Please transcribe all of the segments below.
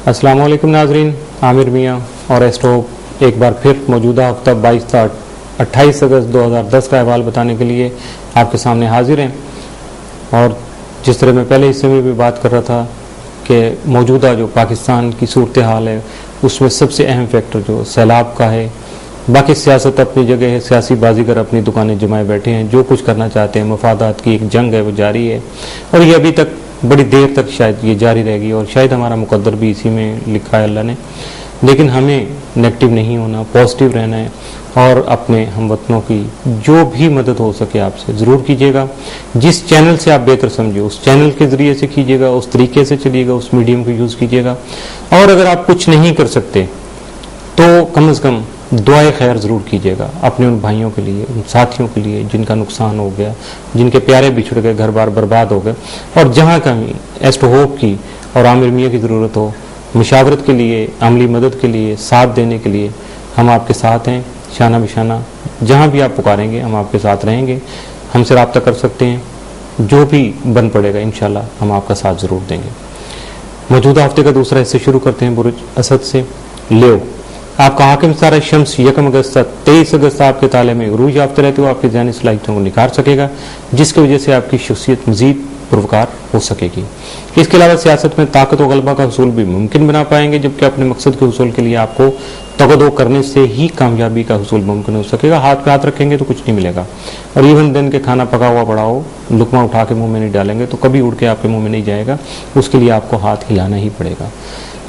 अस्सलाम वालेकुम नाजरीन, आमिर मियाँ और एस्ट्रो एक बार फिर मौजूदा हफ्ता 28 अगस्त 2010 का अहवाल बताने के लिए आपके सामने हाजिर हैं। और जिस तरह मैं पहले हिस्से में भी बात कर रहा था कि मौजूदा जो पाकिस्तान की सूरत हाल है उसमें सबसे अहम फैक्टर जो सैलाब का है। बाकी सियासत अपनी जगह है, सियासी बाजीगर अपनी दुकानें जमाए बैठे हैं, जो कुछ करना चाहते हैं, मफादात की एक जंग है वो जारी है और ये अभी तक बड़ी देर तक शायद ये जारी रहेगी और शायद हमारा मुकद्दर भी इसी में लिखा है अल्लाह ने। लेकिन हमें नेगेटिव नहीं होना, पॉजिटिव रहना है और अपने हमवतनों की जो भी मदद हो सके आपसे ज़रूर कीजिएगा। जिस चैनल से आप बेहतर समझे उस चैनल के ज़रिए से कीजिएगा, उस तरीके से चलिएगा, उस मीडियम को यूज़ कीजिएगा। और अगर आप कुछ नहीं कर सकते तो कम से कम दुआए खैर ज़रूर कीजिएगा अपने उन भाइयों के लिए, उन साथियों के लिए जिनका नुकसान हो गया, जिनके प्यारे बिछड़ गए, घर बार बर्बाद हो गए। और जहाँ कहीं एस्ट्रो होप की और आमिर मियाँ की ज़रूरत हो, मुशावरत के लिए, अमली मदद के लिए, साथ देने के लिए हम आपके साथ हैं। शाना बिशाना जहाँ भी आप पुकारेंगे हम आपके साथ रहेंगे। हमसे रब्ता कर सकते हैं, जो भी बन पड़ेगा इंशाल्लाह हम आपका साथ ज़रूर देंगे। मौजूदा हफ्ते का दूसरा हिस्सा शुरू करते हैं बुरुज असद से। लियो आपका हाकिम सारा शम्स 1 अगस्त तक 23 अगस्त आपके ताले में उरूज याफ्ता रहते हुए आपकी ज़हनी सलाहियतों को निखार सकेगा, जिसकी वजह से आपकी शख्सियत मज़ीद पुरवकार हो सकेगी। इसके अलावा सियासत में ताकत और गलबा का हसूल भी मुमकिन बना पाएंगे, जबकि अपने मकसद के हसूल के लिए आपको तगदो करने से ही कामयाबी का हसूल मुमकिन हो सकेगा। हाथ पे हाथ रखेंगे तो कुछ नहीं मिलेगा। और इवन दिन के खाना पका हुआ पड़ा हो, लुकमा उठा के मुंह में नहीं डालेंगे तो कभी उड़ के आपके मुंह में नहीं जाएगा, उसके लिए आपको हाथ हिलाना ही पड़ेगा।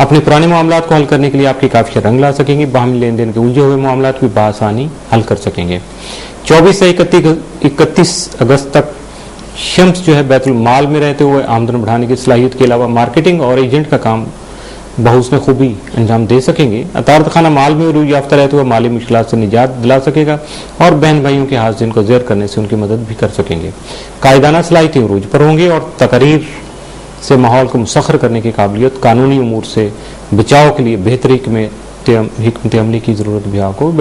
अपने पुराने मामलात को हल करने के लिए आपकी काफी रंग ला सकेंगे। बाहमी लेन देन के उलझे हुए मामलात भी बआसानी हल कर सकेंगे। 24 से 31 अगस्त तक शम्स जो है बैतुल माल में रहते हुए आमदन बढ़ाने की सलाहियत के अलावा मार्केटिंग और एजेंट का काम बहुस्न खूबी अंजाम दे सकेंगे। अतारत खाना माल में उरूज याफ्ता रहते हुए माली मुश्किलात से निजात दिला सकेगा और बहन भाइयों के हाजिन को ज़ेर करने से उनकी मदद भी कर सकेंगे। कायदाना सलाहियतें उरूज पर होंगी और तकरीर से माहौल को मुसख्खर करने की काबिलियत, कानूनी उमूर से बचाव के लिए बेहतरी में हिकमत अमली की ज़रूरत भी आपको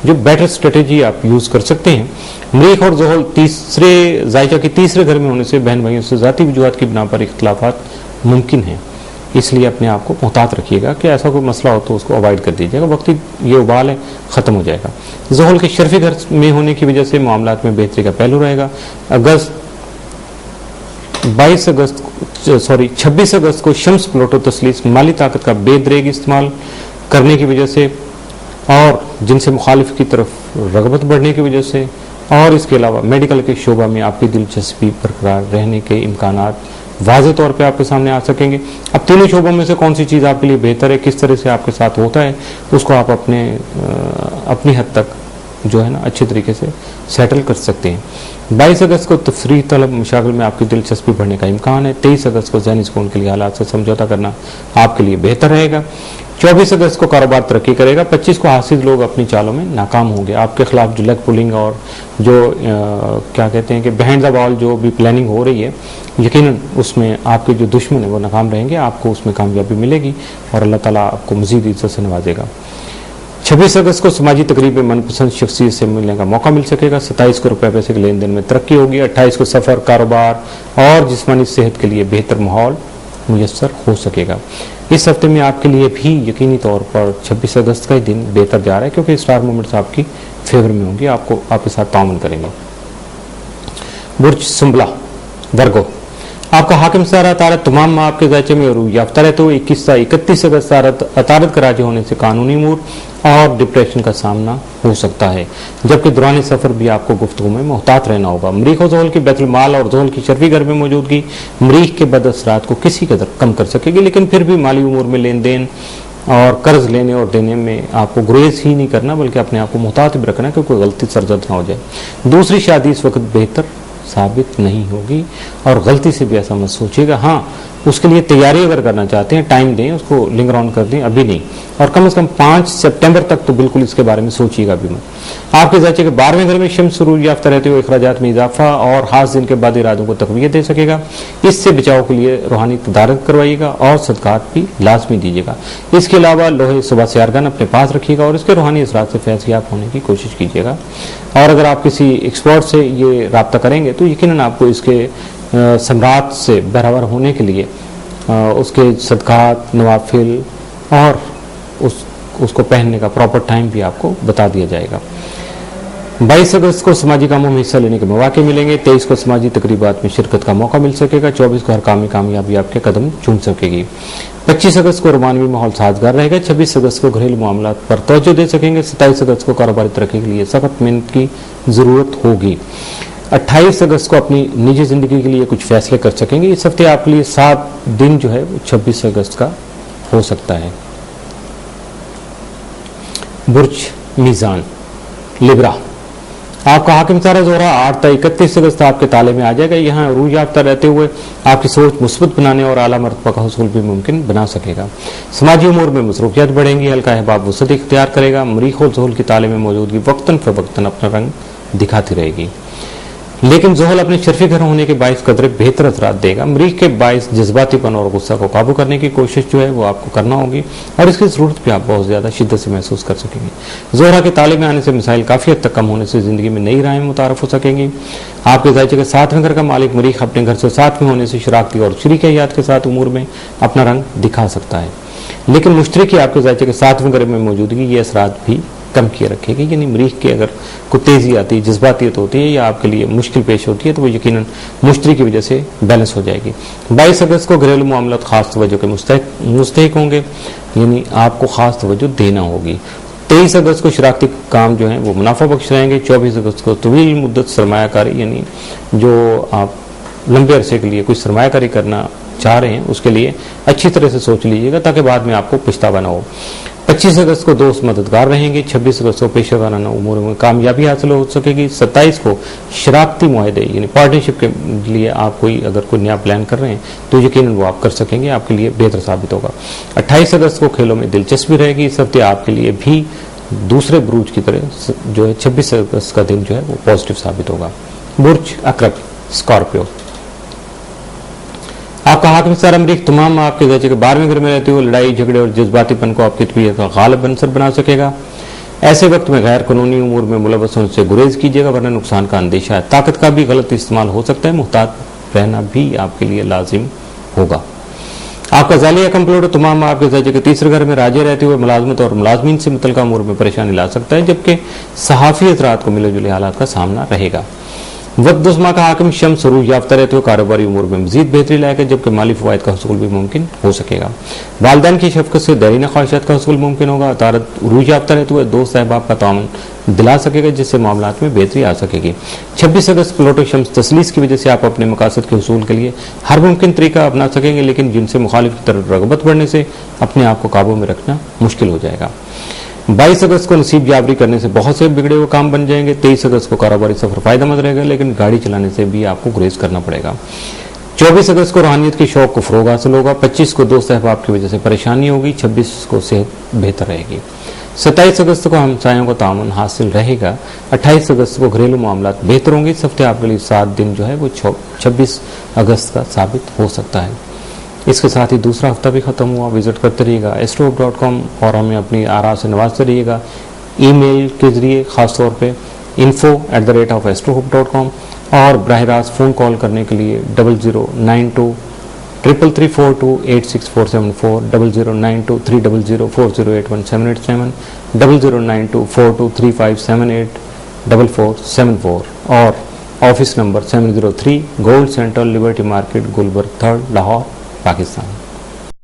जो बेटर स्ट्रेटेजी आप यूज़ कर सकते हैं। मरीख और ज़ोहल तीसरे जायका के तीसरे घर में होने से बहन भाइयों से ज़ाती वजूहात की बिना पर इख्तलाफात मुमकिन हैं, इसलिए अपने आप को मुहतात रखिएगा कि ऐसा कोई मसला हो तो उसको अवॉइड कर दीजिएगा। वक्त ये उबाल है, ख़त्म हो जाएगा। ज़ोहल के शर्फी घर में होने की वजह से मामलात में बेहतरी का पहलू रहेगा। 26 अगस्त को शम्स प्लोटो तस्लीस माली ताकत का बेदरेग इस्तेमाल करने की वजह से और जिनसे मुखालिफ की तरफ रगबत बढ़ने की वजह से और इसके अलावा मेडिकल के शोबा में आपकी दिलचस्पी बरकरार रहने के इम्कानात वाज़े तौर पे आपके सामने आ सकेंगे। अब तीनों शोबों में से कौन सी चीज़ आपके लिए बेहतर है, किस तरह से आपके साथ होता है, उसको आप अपनी हद तक जो है ना अच्छे तरीके से सेटल कर सकते हैं। 22 अगस्त को तफरीह तलब मशागिल में आपकी दिलचस्पी बढ़ने का इम्कान है। 23 अगस्त को ज़हनी सुकून के लिए हालात से समझौता करना आपके लिए बेहतर रहेगा। 24 अगस्त को कारोबार तरक्की करेगा। 25 को हासिल लोग अपनी चालों में नाकाम होंगे। आपके खिलाफ जो लेग पुलिंग और जो क्या कहते हैं कि बिहाइंड द बॉल जो भी प्लानिंग हो रही है, यकीनन उसमें आपके जो दुश्मन है वो नाकाम रहेंगे, आपको उसमें कामयाबी मिलेगी और अल्लाह ताला आपको मज़ीद इज्जत से नवाजेगा। 26 अगस्त को समाजी तकरीब में मनपसंद शख्सियत से मिलने का मौका मिल सकेगा। 27 को रुपये पैसे के लेन देन में तरक्की होगी। 28 को सफ़र, कारोबार और जिस्मानी सेहत के लिए बेहतर माहौल मुयस्सर हो सकेगा। इस हफ्ते में आपके लिए भी यकीनी तौर पर 26 अगस्त का ही दिन बेहतर जा रहा है, क्योंकि स्टार मूवमेंट्स आपकी फेवर में होंगी, आपको आपके साथ ताउन करेंगे। बुर्ज सुंबला वर्गो आपका हाकिम सारा अतारत तमाम माह आपके जायचे में उरूज याफ्ता रहते हुए 21 से 31 अगस्त अतारत के राजी होने से कानूनी उमूर और डिप्रेशन का सामना हो सकता है, जबकि दौरान सफर भी आपको गुफ्तगू में मुहतात रहना होगा। मरीख और ज़ोहल की बैतुल माल और ज़ोहल की शर्फी घर में मौजूदगी मरीख के बद असरात को किसी कदर कम कर सकेगी, लेकिन फिर भी माली उमूर में लेन देन और कर्ज लेने और देने में आपको गुरेज ही नहीं करना, बल्कि अपने आप को मुहतात भी रखना कि कोई गलती सरजद ना हो जाए। दूसरी शादी इस वक्त बेहतर साबित नहीं होगी और गलती से भी ऐसा मत सोचिएगा। हाँ, उसके लिए तैयारी अगर करना चाहते हैं, टाइम दें, उसको लिंगर ऑन कर दें, अभी नहीं, और कम से कम 5 सितंबर तक तो बिल्कुल इसके बारे में सोचिएगा भी मत। आपके जायचे के 12वें घर में शम्स उरूज याफ्ता रहते हुए अखराजात में इजाफा और खास दिन के बाद इरादों को तकवीत दे सकेगा। इससे बचाव के लिए रूहानी तदारक करवाइएगा और सदकात भी लाजमी दीजिएगा। इसके अलावा लोहे सुबह से आर्गन अपने पास रखिएगा और इसके रूहानी असरात से फैज़याब होने की कोशिश कीजिएगा। और अगर आप किसी एक्सपर्ट से ये रब्ता करेंगे तो यकीनन आपको इसके सम्राट से बराबर होने के लिए उसके सदकात, नवाफिल और उसको पहनने का प्रॉपर टाइम भी आपको बता दिया जाएगा। 22 अगस्त को समाजी कामों में हिस्सा लेने के मौके मिलेंगे। 23 को समाजी तकरीबात में शिरकत का मौका मिल सकेगा। 24 को हर काम में कामयाबी आपके कदम चूम सकेगी। 25 अगस्त को रोमानवी माहौल साजगार रहेगा। 26 अगस्त को घरेलू मामलात पर तवज्जो दे सकेंगे। 27 अगस्त को कारोबारी तरक्की के लिए सख्त मेहनत की जरूरत होगी। 28 अगस्त को अपनी निजी जिंदगी के लिए कुछ फैसले कर सकेंगे। इस हफ्ते आपके लिए 7 दिन जो है वो 26 अगस्त का हो सकता है। बुर्ज मीजान लिब्रा, आपका हाकिम तारा ज़ोहरा 8 से 31 अगस्त आपके ताले में आ जाएगा। यहाँ रूह याफ्ता रहते हुए आपकी सोच मुस्बत बनाने और आला मर्तबा का हुसूल भी मुमकिन बना सकेगा। समाजी उमूर में मसरूफियत बढ़ेंगी। हल्का अहबाब वसत इख्तियार करेगा। मरीख और ज़ोहल के ताले में मौजूदगी वक्तन फ़वक्तन अपना रंग दिखाती रहेगी, लेकिन ज़ोहल अपने शर्फी घर होने के बायस कदरे बेहतर असरात देगा। मरीख के बायस जज्बातीपन और गुस्सा को काबू करने की कोशिश जो है वो आपको करना होगी और इसकी ज़रूरत भी आप बहुत ज़्यादा शिद्दत से महसूस कर सकेंगे। ज़ोहरा के ताले में आने से मिसाइल काफ़ी हद तक कम होने से ज़िंदगी में नई राहें मुतारफ हो सकेंगी। आपके जायचे के 7वें घर का मालिक मरीख अपने घर से 7 में होने से शराकती और शरीक हयात के साथ उमूर में अपना रंग दिखा सकता है, लेकिन मुश्तरी की आपके जायचे के 7वें घर में मौजूदगी ये असरात भी कम किए रखेगी। यानी मरीख के अगर कोई तेजी आती है, जज्बातियत होती है या आपके लिए मुश्किल पेश होती है तो वो यकीनन मुश्तरी की वजह से बैलेंस हो जाएगी। 22 अगस्त को घरेलू मामलात खास तवज्जो के मुस्तहिक होंगे, यानी आपको खास तवज्जो देना होगी। 23 अगस्त को शराकती काम जो है वो मुनाफा बख्श रहेंगे। 24 अगस्त को तवील मुद्दत सरमायाकारी, यानी जो आप लंबे अरसे के लिए कोई सरमायाकारी करना चाह रहे हैं उसके लिए अच्छी तरह से सोच लीजिएगा ताकि बाद में आपको पछतावा ना हो। 25 अगस्त को दोस्त मददगार रहेंगे। 26 अगस्त को पेशा वाराना उमूर में कामयाबी हासिल हो सकेगी। 27 को शराकती मुआहदे यानी पार्टनरशिप के लिए आप अगर कोई नया प्लान कर रहे हैं तो यकीनन वो आप कर सकेंगे, आपके लिए बेहतर साबित होगा। 28 अगस्त को खेलों में दिलचस्पी रहेगी। इस हफ्ते आपके लिए भी दूसरे बुरूज की तरह जो है 26 अगस्त का दिन जो है वो पॉजिटिव साबित होगा। बुर्ज अकरब स्कॉर्पियो, आपका हाकिम तारा मरीख तमाम आपके दर्जे के 12वें घर में रहते हुए लड़ाई झगड़े और जज्बातीपन को आपकी तबीयत का गालिब अंसर बना सकेगा। ऐसे वक्त में गैर कानूनी उमूर में मुलव्वस होने से गुरेज कीजिएगा वरना नुकसान का अंदेशा है। ताकत का भी गलत इस्तेमाल हो सकता है, मुहतात रहना भी आपके लिए लाजिम होगा। आपका जालिया कंप्यूटर तमाम आपके दर्जे के 3रे घर में राजे रहते हुए मुलाजमत और मुलाजमीन से मुतल्लिका उमूर में परेशानी ला सकता है, जबकि सहाफ़ी हज़रात को मिले जुले हालात का सामना रहेगा। वक्तुस्मा का हाकिम शम्स रूह याफ्ता रहते हुए कारोबारी उमूर में मजीद बेहतरी लाएगा, जबकि माली फवायद का हसूल भी मुमकिन हो सकेगा। वालिदैन की शफकत से दरीना ख्वाहिशात का हसूल मुमकिन होगा। तारत रूह याफ्ता रहते हुए दोस्त अहबाब का ताउन दिला सकेगा, जिससे मामलात में बेहतरी आ सकेगी। 26 अगस्त प्लूटो शम्स तसलीस की वजह से आप अपने मकासद के हसूल के लिए हर मुमकिन तरीका अपना सकेंगे, लेकिन जिनसे मुखालिफ की तरफ रगबत बढ़ने से अपने आप को काबू में रखना मुश्किल हो जाएगा। 22 अगस्त को नसीब जाबरी करने से बहुत से बिगड़े हुए काम बन जाएंगे। 23 अगस्त को कारोबारी सफर फायदेमंद रहेगा, लेकिन गाड़ी चलाने से भी आपको गुरेज करना पड़ेगा। 24 अगस्त को रूहानियत के शौक को फरोग हासिल होगा। 25 को दोस्त अहबाब की वजह से परेशानी होगी। 26 को सेहत बेहतर रहेगी। 27 अगस्त को हमसायों को तामुन हासिल रहेगा। 28 अगस्त को घरेलू मामलात बेहतर होंगे। इस हफ्ते आपके लिए 7 दिन जो है वो 26 अगस्त का साबित हो सकता है। इसके साथ ही दूसरा हफ्ता भी खत्म हुआ। विजिट करते रहिएगा astrolope.com और हमें अपनी आरा से नवाजते रहिएगा ईमेल के जरिए, खासतौर पे info@astrolope.com और बराह रास्त फ़ोन कॉल करने के लिए 0092 33342 86474 0092 300 4081787 0092 423578 4474 और office number 703 gold centre liberty market Gulberg 3rd Lahore Pakistan.